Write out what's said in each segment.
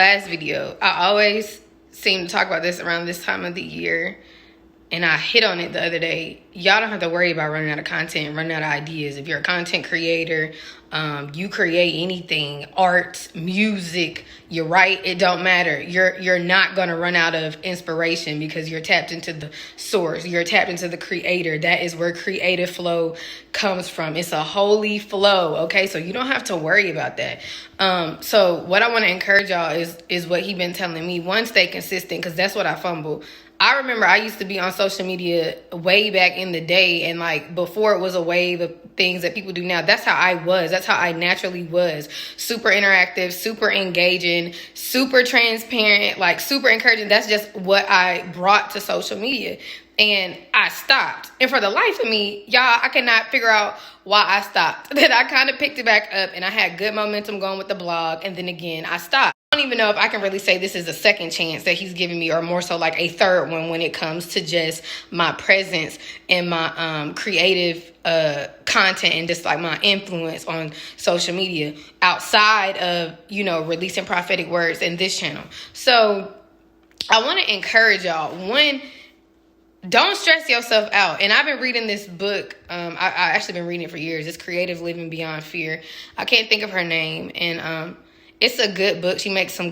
last video, I always seem to talk about this around this time of the year, and I hit on it the other day. Y'all don't have to worry about running out of content, running out of ideas. If you're a content creator, you create anything, art, music, you write, it don't matter. You're not gonna run out of inspiration because you're tapped into the source. You're tapped into the creator. That is where creative flow comes from. It's a holy flow, okay? So you don't have to worry about that. So what I want to encourage y'all is what he been telling me. One, stay consistent, because that's what I fumble. I remember I used to be on social media way back in the day, and like before it was a wave of things that people do now. That's how I was. That's how I naturally was. Super interactive, super engaging, super transparent, like super encouraging. That's just what I brought to social media. And I stopped. And for the life of me, y'all, I cannot figure out why I stopped. Then I kind of picked it back up, and I had good momentum going with the blog. And then again, I stopped. I don't even know if I can really say this is a second chance that he's giving me, or more so like a third one when it comes to just my presence and my creative content and just like my influence on social media outside of, you know, releasing prophetic words in this channel. So I want to encourage y'all. One, don't stress yourself out. And I've been reading this book. I actually been reading it for years. It's Creative Living Beyond Fear. I can't think of her name. And it's a good book. She makes some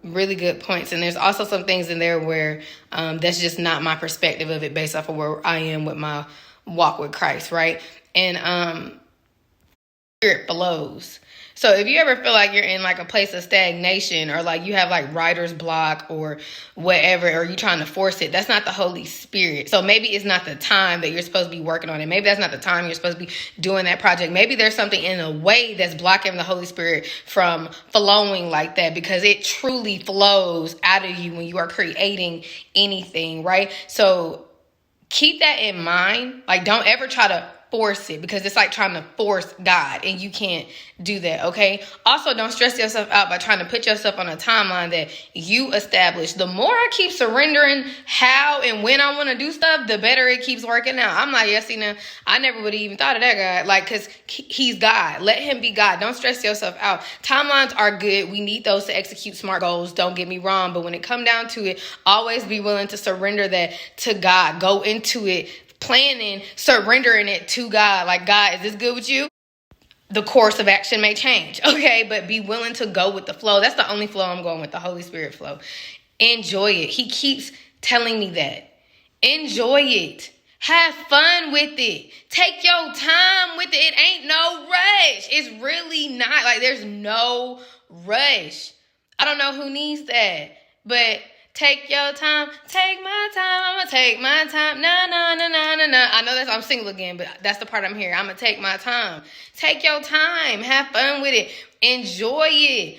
really good points. And there's also some things in there where that's just not my perspective of it based off of where I am with my walk with Christ, right? And spirit flows. So if you ever feel like you're in like a place of stagnation, or like you have like writer's block or whatever, or you trying to force it, that's not the Holy Spirit. So maybe it's not the time that you're supposed to be working on it. Maybe that's not the time you're supposed to be doing that project. Maybe there's something in a way that's blocking the Holy Spirit from flowing like that, because it truly flows out of you when you are creating anything, right? So keep that in mind. Like, don't ever try to force it, because it's like trying to force God, and you can't do that, okay? Also, don't stress yourself out by trying to put yourself on a timeline that you establish. The more I keep surrendering how and when I want to do stuff, the better it keeps working out. I'm like, yeah, see, now, I never would have even thought of that guy, like, because he's God. Let him be God. Don't stress yourself out. Timelines are good. We need those to execute smart goals. Don't get me wrong. But when it comes down to it, always be willing to surrender that to God. Go into it planning, surrendering it to God. Like, God, is this good with you? The course of action may change, okay? But be willing to go with the flow. That's the only flow I'm going with, the Holy Spirit flow. Enjoy it. He keeps telling me that. Enjoy it. Have fun with it. Take your time with it. It ain't no rush. It's really not. Like, there's no rush. I don't know who needs that, but take your time, take my time, I'm gonna take my time, nah. I know I'm single again, but that's the part I'm here. I'm gonna take my time. Take your time, have fun with it, enjoy it.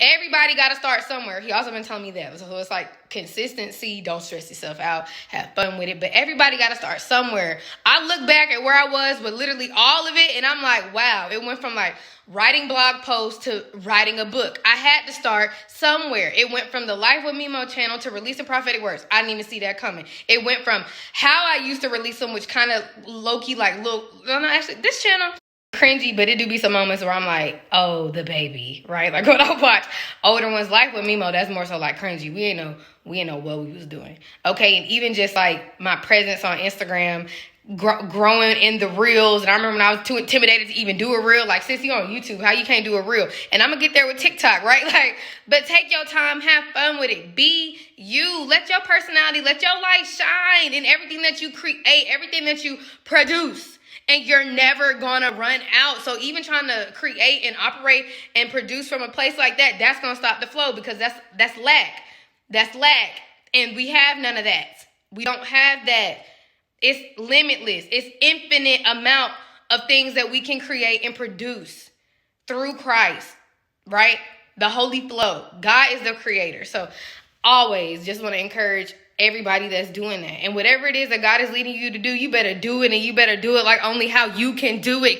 Everybody got to start somewhere. He also been telling me that. So it's like consistency. Don't stress yourself out. Have fun with it. But everybody got to start somewhere. I look back at where I was with literally all of it, and I'm like, wow. It went from like writing blog posts to writing a book. I had to start somewhere. It went from the Life with MegMeCheyell channel to releasing prophetic words. I didn't even see that coming. It went from how I used to release them, which kind of low-key like, no, actually, this channel cringy, but it do be some moments where I'm like, oh, the baby, right? Like when I watch older ones, Life with MegMeCheyell, that's more so like cringy. We ain't know what we was doing, okay? And even just like my presence on Instagram, growing in the reels. And I remember when I was too intimidated to even do a reel, like, sis, you on YouTube, how you can't do a reel? And I'm gonna get there with TikTok, right? Like, but take your time, have fun with it. Be you. Let your personality, let your light shine in everything that you create, everything that you produce. And you're never gonna run out. So even trying to create and operate and produce from a place like that, that's gonna stop the flow, because that's lack. That's lack. And we have none of that. We don't have that. It's limitless. It's infinite amount of things that we can create and produce through Christ, right? The holy flow. God is the creator. So always just want to encourage everybody that's doing that. And whatever it is that God is leading you to do, you better do it, and you better do it like only how you can do it.